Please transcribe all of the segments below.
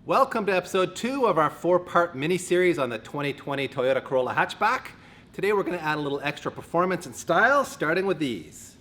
Welcome to episode 2 of our 4-part mini-series on the 2020 Toyota Corolla Hatchback. Today we're going to add a little extra performance and style, starting with these.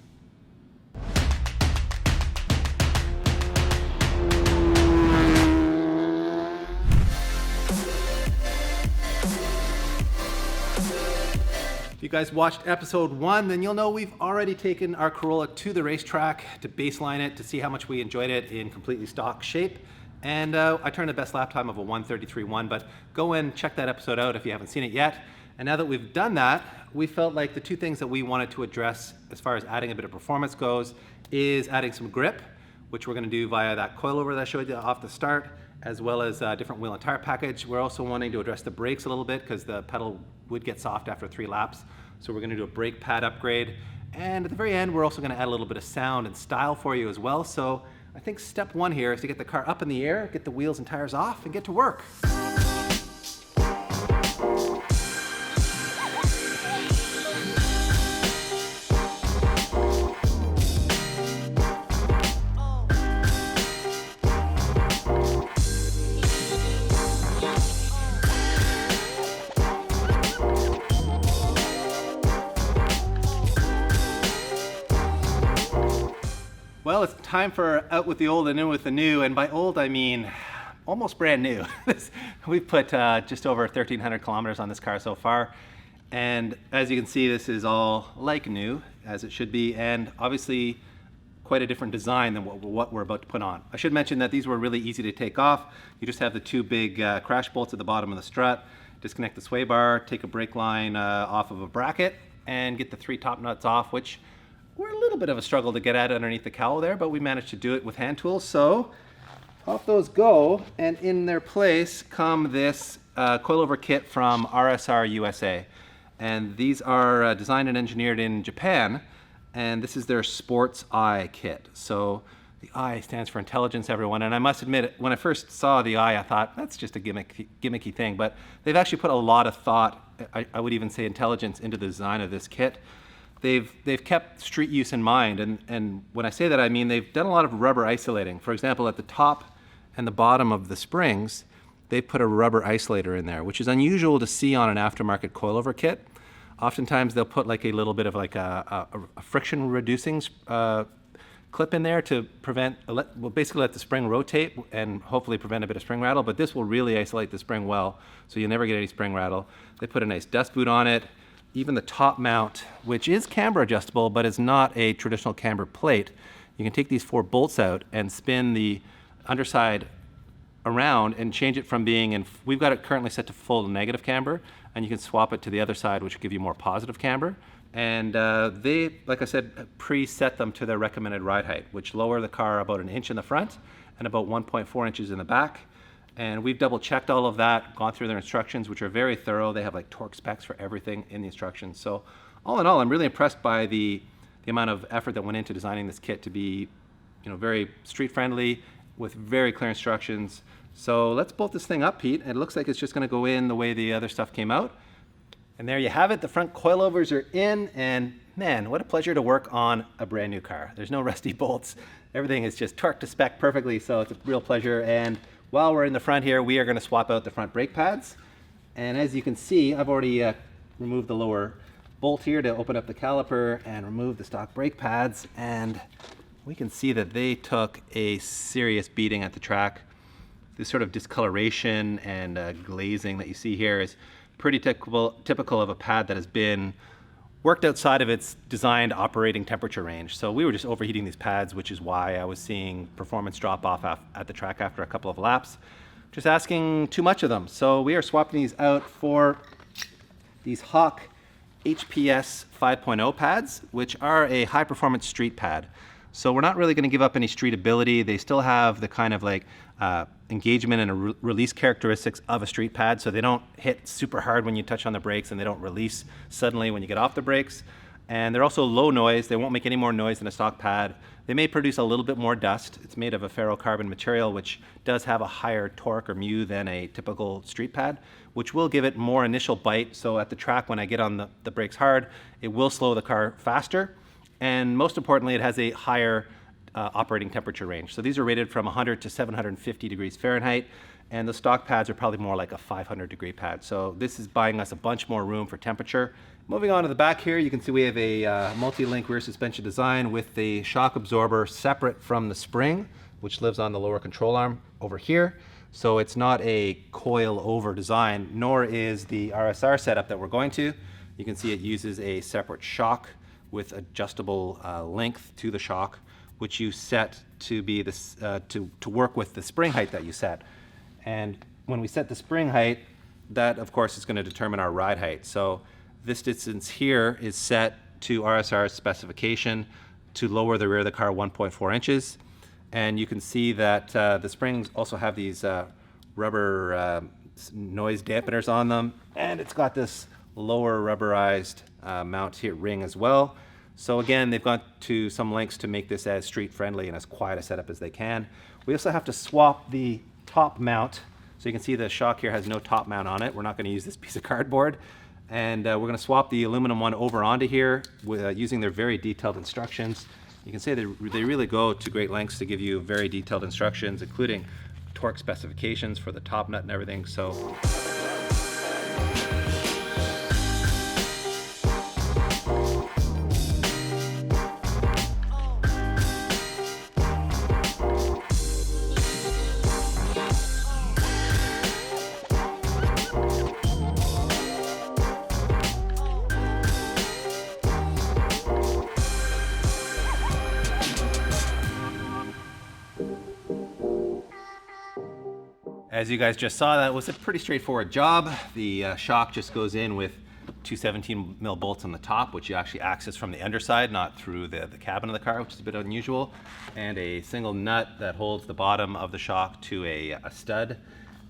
If you guys watched episode 1, then you'll know we've already taken our Corolla to the racetrack to baseline it to see how much we enjoyed it in completely stock shape. And I turned the best lap time of a 1:33.1, but go and check that episode out if you haven't seen it yet. And now that we've done that, we felt like the two things that we wanted to address as far as adding a bit of performance goes is adding some grip, which we're going to do via that coilover that I showed you off the start, as well as a different wheel and tire package. We're also wanting to address the brakes a little bit because the pedal would get soft after 3 laps. So we're going to do a brake pad upgrade. And at the very end, we're also going to add a little bit of sound and style for you as well. So I think step 1 here is to get the car up in the air, get the wheels and tires off, and get to work. Well, it's time for out with the old and in with the new, and by old I mean almost brand new. We've put just over 1,300 kilometers on this car so far, and as you can see, this is all like new, as it should be, and obviously quite a different design than what we're about to put on. I should mention that these were really easy to take off. You just have the 2 big crash bolts at the bottom of the strut, disconnect the sway bar, take a brake line off of a bracket, and get the 3 top nuts off, which we're a little bit of a struggle to get at underneath the cowl there, but we managed to do it with hand tools. So off those go, and in their place come this coilover kit from RSR USA. And these are designed and engineered in Japan, and this is their Sports I kit. So the I stands for intelligence, everyone. And I must admit, when I first saw the I thought, that's just a gimmicky thing, but they've actually put a lot of thought, I would even say intelligence, into the design of this kit. They've kept street use in mind, and when I say that, I mean they've done a lot of rubber isolating. For example, at the top and the bottom of the springs, they put a rubber isolator in there, which is unusual to see on an aftermarket coilover kit. Oftentimes they'll put like a little bit of like a friction reducing clip in there to prevent, basically let the spring rotate and hopefully prevent a bit of spring rattle, but this will really isolate the spring well, so you'll never get any spring rattle. They put a nice dust boot on it. Even the top mount, which is camber adjustable, but is not a traditional camber plate, you can take these 4 bolts out and spin the underside around and change it from being in, we've got it currently set to full negative camber, and you can swap it to the other side, which will give you more positive camber. And they, like I said, preset them to their recommended ride height, which lower the car about 1 inch in the front and about 1.4 inches in the back. And we've double checked all of that, gone through their instructions, which are very thorough. They have like torque specs for everything in the instructions. So all in all, I'm really impressed by the amount of effort that went into designing this kit to be, very street friendly with very clear instructions. So let's bolt this thing up, Pete. It looks like it's just gonna go in the way the other stuff came out. And there you have it. The front coilovers are in, and man, what a pleasure to work on a brand new car. There's no rusty bolts. Everything is just torqued to spec perfectly, so it's a real pleasure. And while we're in the front here, we are going to swap out the front brake pads. And as you can see, I've already removed the lower bolt here to open up the caliper and remove the stock brake pads. And we can see that they took a serious beating at the track. This sort of discoloration and glazing that you see here is pretty typical of a pad that has been worked outside of its designed operating temperature range. So we were just overheating these pads, which is why I was seeing performance drop off at the track after a couple of laps. Just asking too much of them. So we are swapping these out for these Hawk HPS 5.0 pads, which are a high performance street pad. So we're not really gonna give up any street ability. They still have the kind of like engagement and release characteristics of a street pad, so they don't hit super hard when you touch on the brakes, and they don't release suddenly when you get off the brakes. And they're also low noise. They won't make any more noise than a stock pad. They may produce a little bit more dust. It's made of a ferrocarbon material, which does have a higher torque or mu than a typical street pad, which will give it more initial bite. So at the track, when I get on the brakes hard, it will slow the car faster. And most importantly, it has a higher operating temperature range. So these are rated from 100 to 750 degrees Fahrenheit. and the stock pads are probably more like a 500-degree pad. So this is buying us a bunch more room for temperature. Moving on to the back here, you can see we have a multi-link rear suspension design with the shock absorber separate from the spring, which lives on the lower control arm over here. So it's not a coil over design, nor is the RSR setup that we're going to. You can see it uses a separate shock with adjustable length to the shock, which you set to be this to work with the spring height that you set. And when we set the spring height, that of course is going to determine our ride height. So this distance here is set to RSR's specification to lower the rear of the car 1.4 inches. And you can see that the springs also have these rubber noise dampeners on them, and it's got this lower rubberized mount here ring as well. So again, they've gone to some lengths to make this as street friendly and as quiet a setup as they can. We also have to swap the top mount. So you can see the shock here has no top mount on it. We're not going to use this piece of cardboard. And we're going to swap the aluminum one over onto here with, using their very detailed instructions. You can see they really go to great lengths to give you very detailed instructions, including torque specifications for the top nut and everything. So. As you guys just saw, that was a pretty straightforward job. The shock just goes in with two 17 mil bolts on the top, which you actually access from the underside, not through the cabin of the car, which is a bit unusual, and a single nut that holds the bottom of the shock to a stud.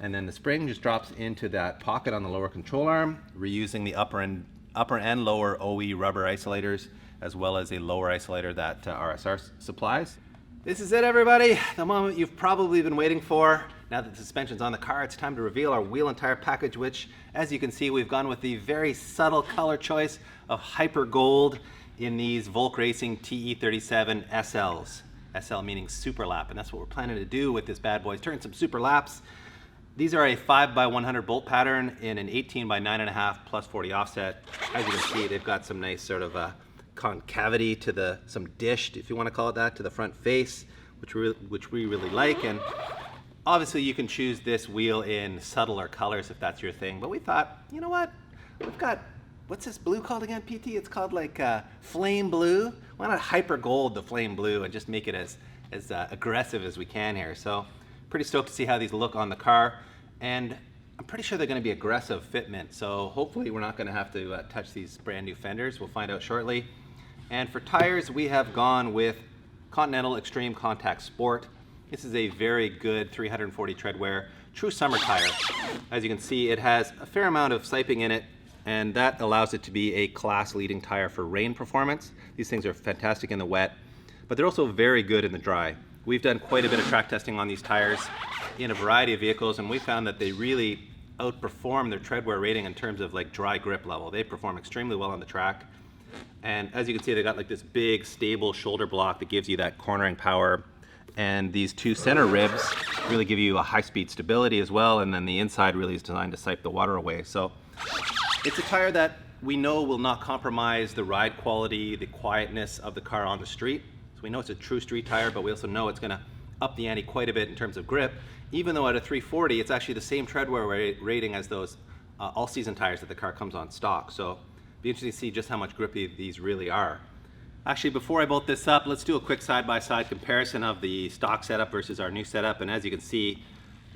And then the spring just drops into that pocket on the lower control arm, reusing the upper and lower OE rubber isolators, as well as a lower isolator that RSR supplies. This is it, everybody. The moment you've probably been waiting for. Now that the suspension's on the car, it's time to reveal our wheel and tire package, which, as you can see, we've gone with the very subtle color choice of hyper gold in these Volk Racing TE37 SLs. SL meaning super lap, and that's what we're planning to do with this bad boy, turn some super laps. These are a 5x100 bolt pattern in an 18x9.5 plus 40 offset. As you can see, they've got some nice sort of concavity to some dish, if you want to call it that, to the front face, which we really like. And obviously you can choose this wheel in subtler colors if that's your thing, but we thought, you know what, we've got, what's this blue called again, PT? It's called like flame blue. Why not hyper gold the flame blue and just make it as aggressive as we can here? So pretty stoked to see how these look on the car, and I'm pretty sure they're going to be aggressive fitment, so hopefully we're not going to have to touch these brand new fenders. We'll find out shortly. And for tires, we have gone with Continental Extreme Contact Sport. This is a very good 340 tread wear, true summer tire. As you can see, it has a fair amount of siping in it, and that allows it to be a class-leading tire for rain performance. These things are fantastic in the wet, but they're also very good in the dry. We've done quite a bit of track testing on these tires in a variety of vehicles, and we found that they really outperform their tread wear rating in terms of like dry grip level. They perform extremely well on the track. And as you can see, they got like this big stable shoulder block that gives you that cornering power. And these two center ribs really give you a high-speed stability as well, and then the inside really is designed to sipe the water away. So it's a tire that we know will not compromise the ride quality, the quietness of the car on the street. So we know it's a true street tire, but we also know it's gonna up the ante quite a bit in terms of grip. Even though at a 340, it's actually the same tread wear rating as those all-season tires that the car comes on stock. So be interesting to see just how much grippy these really are. Actually, before I bolt this up, let's do a quick side-by-side comparison of the stock setup versus our new setup. And as you can see,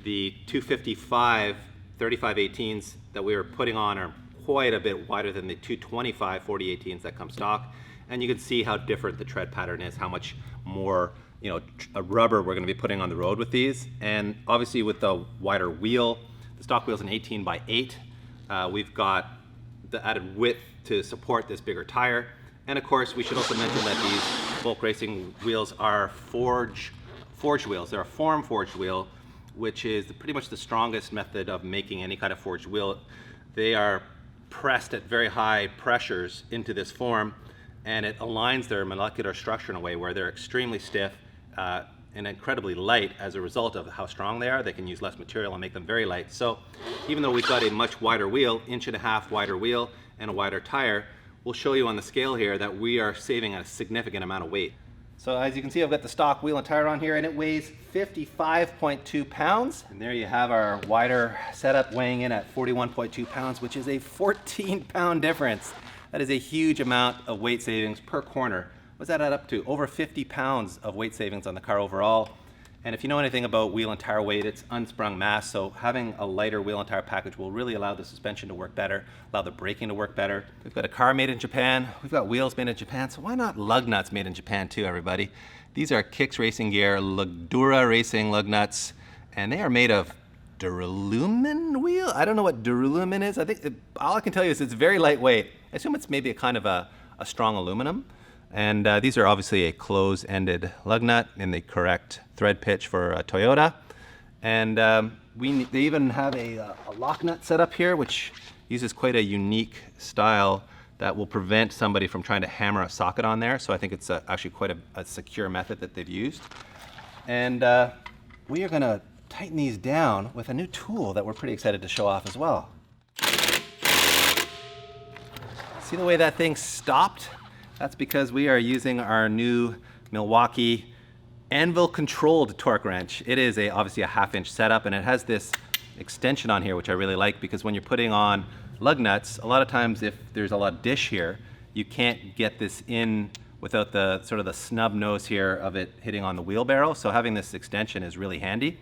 the 255 3518s that we were putting on are quite a bit wider than the 225 4018s that come stock. And you can see how different the tread pattern is, how much more a rubber we're going to be putting on the road with these. And obviously with the wider wheel, the stock wheel's an 18x8. We've got the added width to support this bigger tire. And of course, we should also mention that these Volk Racing wheels are forged wheels. They're a form forged wheel, which is pretty much the strongest method of making any kind of forged wheel. They are pressed at very high pressures into this form, and it aligns their molecular structure in a way where they're extremely stiff. and incredibly light as a result of how strong they are. They can use less material and make them very light. So even though we've got a much wider wheel, 1.5 inch wider wheel and a wider tire, we'll show you on the scale here that we are saving a significant amount of weight. So as you can see, I've got the stock wheel and tire on here, and it weighs 55.2 pounds. And there you have our wider setup weighing in at 41.2 pounds, which is a 14-pound difference. That is a huge amount of weight savings per corner. What's that add up to? Over 50 pounds of weight savings on the car overall. And if you know anything about wheel and tire weight, it's unsprung mass, so having a lighter wheel and tire package will really allow the suspension to work better, allow the braking to work better. We've got a car made in Japan, we've got wheels made in Japan, so why not lug nuts made in Japan too, everybody? These are Kicks Racing Gear Dura Racing lug nuts, and they are made of duralumin wheel? I don't know what duralumin is. I think all I can tell you is it's very lightweight. I assume it's maybe a kind of a strong aluminum. And these are obviously a closed-ended lug nut in the correct thread pitch for a Toyota. And they even have a lock nut set up here, which uses quite a unique style that will prevent somebody from trying to hammer a socket on there. So I think it's actually quite a secure method that they've used. And we are gonna tighten these down with a new tool that we're pretty excited to show off as well. See the way that thing stopped? That's because we are using our new Milwaukee anvil controlled torque wrench. It is obviously a 1/2 inch setup, and it has this extension on here, which I really like, because when you're putting on lug nuts, a lot of times if there's a lot of dish here, you can't get this in without the sort of the snub nose here of it hitting on the wheelbarrow. So having this extension is really handy.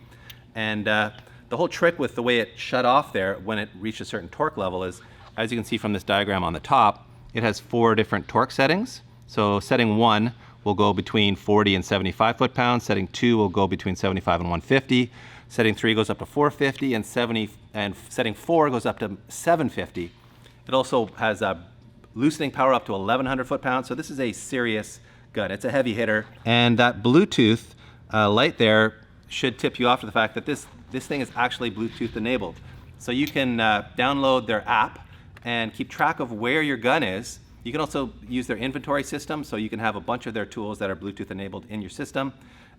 And the whole trick with the way it shut off there when it reached a certain torque level is, as you can see from this diagram on the top, it has 4 different torque settings. So setting 1 will go between 40 and 75 foot-pounds. Setting 2 will go between 75 and 150. Setting 3 goes up to 450, and setting 4 goes up to 750. It also has loosening power up to 1,100 foot-pounds. So this is a serious gun. It's a heavy hitter. And that Bluetooth light there should tip you off to the fact that this thing is actually Bluetooth enabled. So you can download their app and keep track of where your gun is. You can also use their inventory system, so you can have a bunch of their tools that are Bluetooth enabled in your system.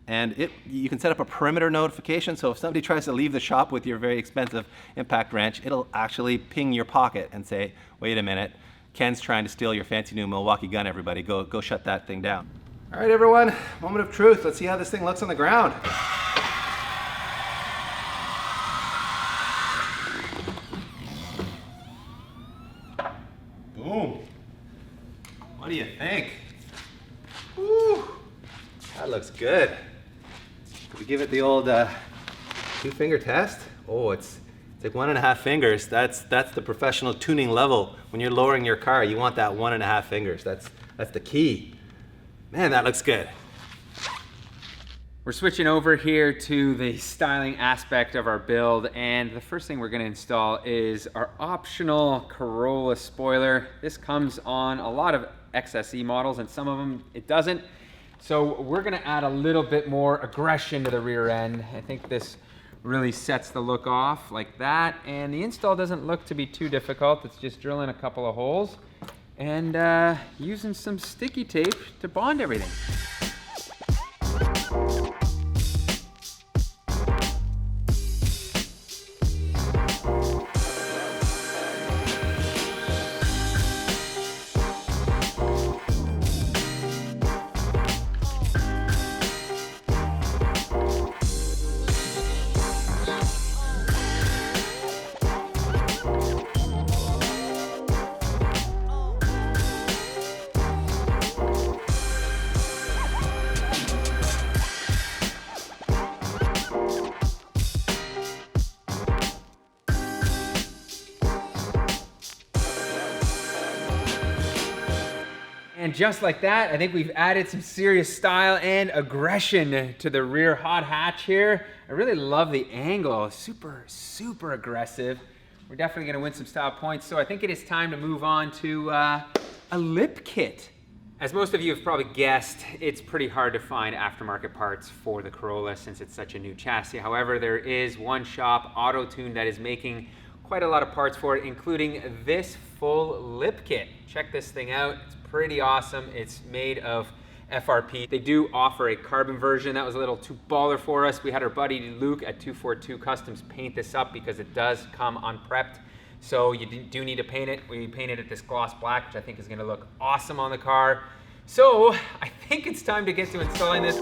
And you can set up a perimeter notification, so if somebody tries to leave the shop with your very expensive impact wrench, it'll actually ping your pocket and say, wait a minute, Ken's trying to steal your fancy new Milwaukee gun, everybody. Go shut that thing down. All right, everyone, moment of truth. Let's see how this thing looks on the ground. Boom. What do you think? Woo, that looks good. Did we give it the old 2-finger test? Oh, it's like 1.5 fingers. That's the professional tuning level. When you're lowering your car, you want that 1.5 fingers. That's the key. Man, that looks good. We're switching over here to the styling aspect of our build, and the first thing we're going to install is our optional Corolla spoiler. This comes on a lot of XSE models, and some of them it doesn't. So we're going to add a little bit more aggression to the rear end. I think this really sets the look off like that, and the install doesn't look to be too difficult. It's just drilling a couple of holes and using some sticky tape to bond everything. And just like that, I think we've added some serious style and aggression to the rear hot hatch here. I really love the angle, super aggressive. We're definitely gonna win some style points, so I think it is time to move on to a lip kit. As most of you have probably guessed, it's pretty hard to find aftermarket parts for the Corolla since it's such a new chassis. However, there is one shop, Auto Tune, that is making quite a lot of parts for it, including this full lip kit. Check this thing out. It's pretty awesome. It's made of FRP. They do offer a carbon version. That was a little too baller for us. We had our buddy Luke at 242 Customs paint this up because it does come unprepped. So you do need to paint it. We painted it this gloss black, which I think is gonna look awesome on the car. So I think it's time to get to installing this.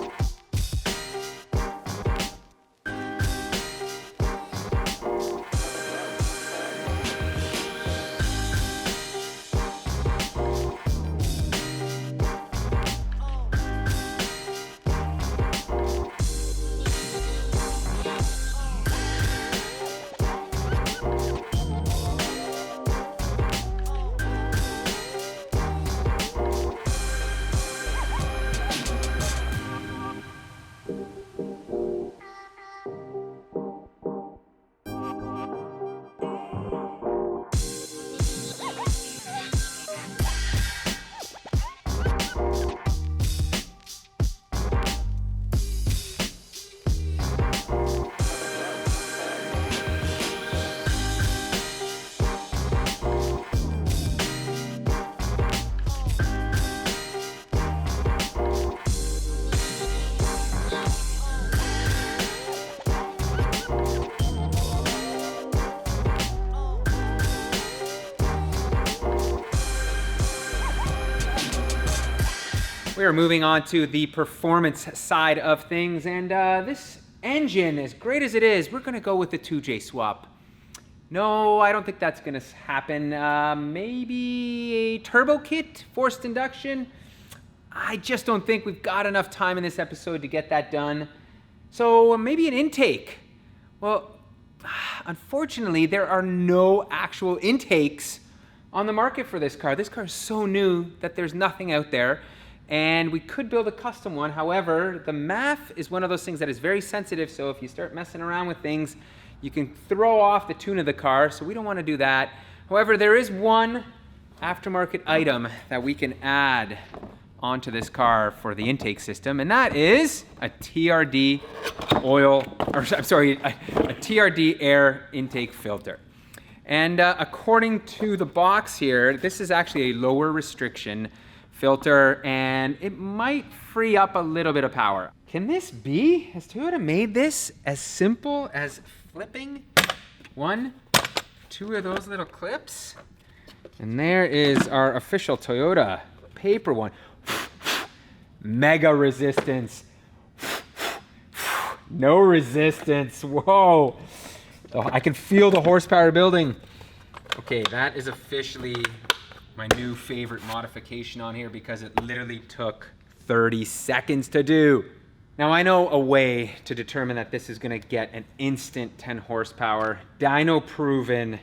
We are moving on to the performance side of things, and this engine, as great as it is, we're gonna go with the 2J swap. No, I don't think that's gonna happen. Maybe a turbo kit, forced induction. I just don't think we've got enough time in this episode to get that done. So maybe an intake. Well, unfortunately, there are no actual intakes on the market for this car. This car is so new that there's nothing out there. And we could build a custom one. However, the math is one of those things that is very sensitive. So if you start messing around with things, you can throw off the tune of the car. So we don't want to do that. However, there is one aftermarket item that we can add onto this car for the intake system, and that is a TRD a TRD air intake filter. And according to the box here, this is actually a lower restriction filter, and it might free up a little bit of power. Can this be? Has Toyota made this as simple as flipping one, two of those little clips? And there is our official Toyota paper one. Mega resistance. No resistance. Whoa. Oh, I can feel the horsepower building. Okay, that is officially my new favorite modification on here because it literally took 30 seconds to do. Now I know a way to determine that this is gonna get an instant 10 horsepower. Dyno proven.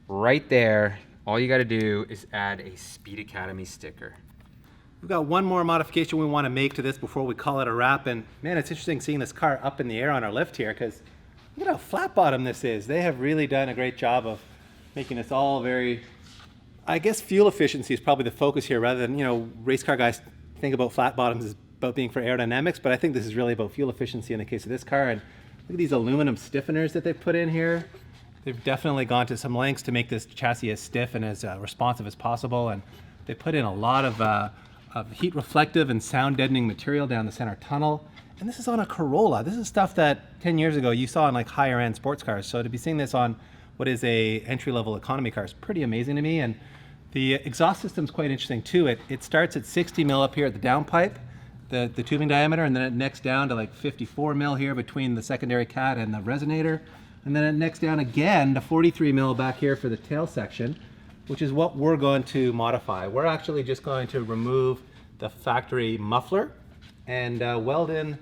Right there, all you gotta do is add a Speed Academy sticker. We've got one more modification we want to make to this before we call it a wrap. And man, it's interesting seeing this car up in the air on our lift here because look at how flat bottom this is. They have really done a great job of making this all very, I guess fuel efficiency is probably the focus here rather than, you know, race car guys think about flat bottoms as about being for aerodynamics, but I think this is really about fuel efficiency in the case of this car. And look at these aluminum stiffeners that they've put in here. They've definitely gone to some lengths to make this chassis as stiff and as responsive as possible. And they put in a lot of heat reflective and sound deadening material down the center tunnel. And this is on a Corolla. This is stuff that 10 years ago you saw in like higher end sports cars. So to be seeing this on what is a entry level economy car is pretty amazing to me. And the exhaust system's quite interesting too. It starts at 60 mil up here at the downpipe, the tubing diameter, and then it necks down to like 54 mil here between the secondary cat and the resonator. And then it necks down again to 43 mil back here for the tail section, which is what we're going to modify. We're actually just going to remove the factory muffler and weld in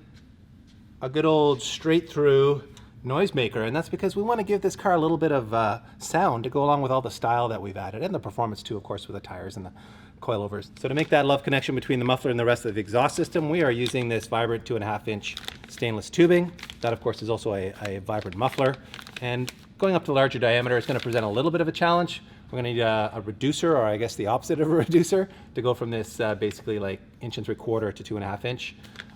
a good old straight through noisemaker. And that's because we want to give this car a little bit of sound to go along with all the style that we've added and the performance too, of course, with the tires and the coilovers. So to make that love connection between the muffler and the rest of the exhaust system, we are using this Vibrant 2.5-inch stainless tubing. That of course is also a Vibrant muffler. And going up to larger diameter is going to present a little bit of a challenge. We're going to need a reducer, or I guess the opposite of a reducer, to go from this basically like 1 3/4 to 2.5 inch.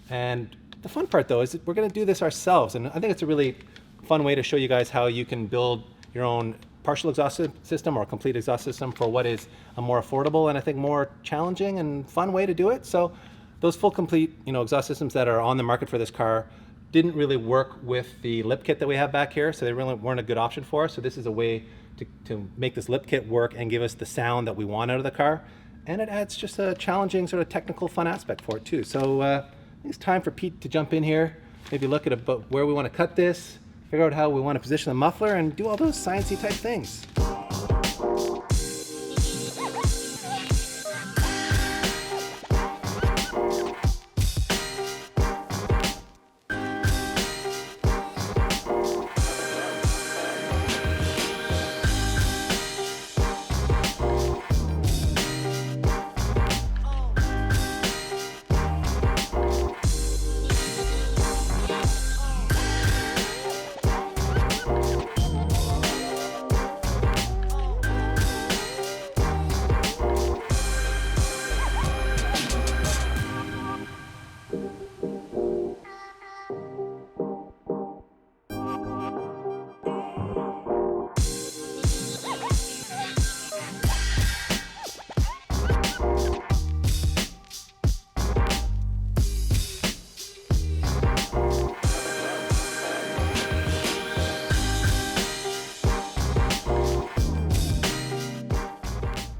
And the fun part though is that we're going to do this ourselves. And I think it's a really fun way to show you guys how you can build your own partial exhaust system or a complete exhaust system for what is a more affordable and I think more challenging and fun way to do it. So those full complete, exhaust systems that are on the market for this car didn't really work with the lip kit that we have back here, so they really weren't a good option for us. So this is a way to make this lip kit work and give us the sound that we want out of the car. And it adds just a challenging sort of technical fun aspect for it too. So I think it's time for Pete to jump in here, maybe look at about where we want to cut this, figure out how we want to position the muffler, and do all those sciencey type things.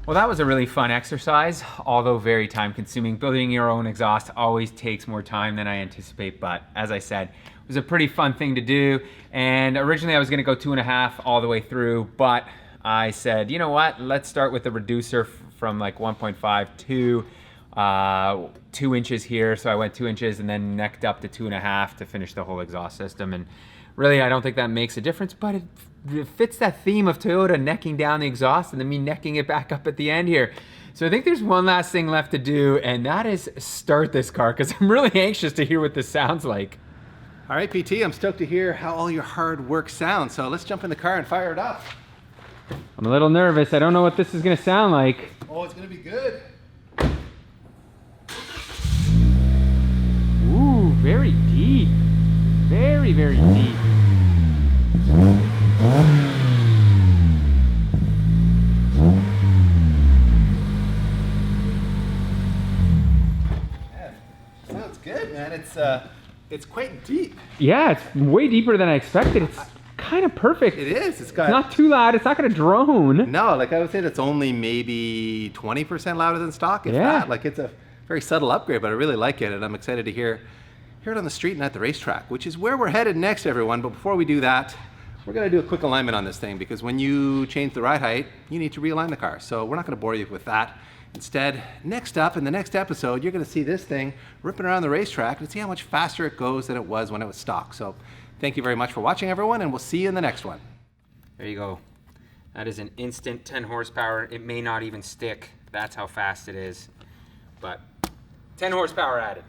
Well, that was a really fun exercise, although very time consuming. Building your own exhaust always takes more time than I anticipate, but as I said, it was a pretty fun thing to do. And originally I was gonna go 2.5 all the way through, but I said, you know what, let's start with the reducer from like 1.5 to 2 inches here. So I went 2 inches and then necked up to 2.5 to finish the whole exhaust system. And really, I don't think that makes a difference, but it fits that theme of Toyota necking down the exhaust and then me necking it back up at the end here. So I think there's one last thing left to do, and that is start this car, because I'm really anxious to hear what this sounds like. All right, PT, I'm stoked to hear how all your hard work sounds. So let's jump in the car and fire it up. I'm a little nervous. I don't know what this is gonna sound like. Oh, it's gonna be good. Ooh, very deep. Very, very deep. Yeah, sounds good, man. It's quite deep. Yeah, it's way deeper than I expected. It's kind of perfect. It is. It's not too loud. It's not going to drone. No, like I would say that's only maybe 20% louder than stock, if Yeah. that. Like it's a very subtle upgrade, but I really like it, and I'm excited to hear it on the street and at the racetrack, which is where we're headed next, everyone. But before we do that, we're going to do a quick alignment on this thing, because when you change the ride height, you need to realign the car. So we're not going to bore you with that. Instead, next up in the next episode, you're going to see this thing ripping around the racetrack and see how much faster it goes than it was when it was stock. So thank you very much for watching, everyone, and we'll see you in the next one. There you go. That is an instant 10 horsepower. It may not even stick. That's how fast it is. But 10 horsepower added.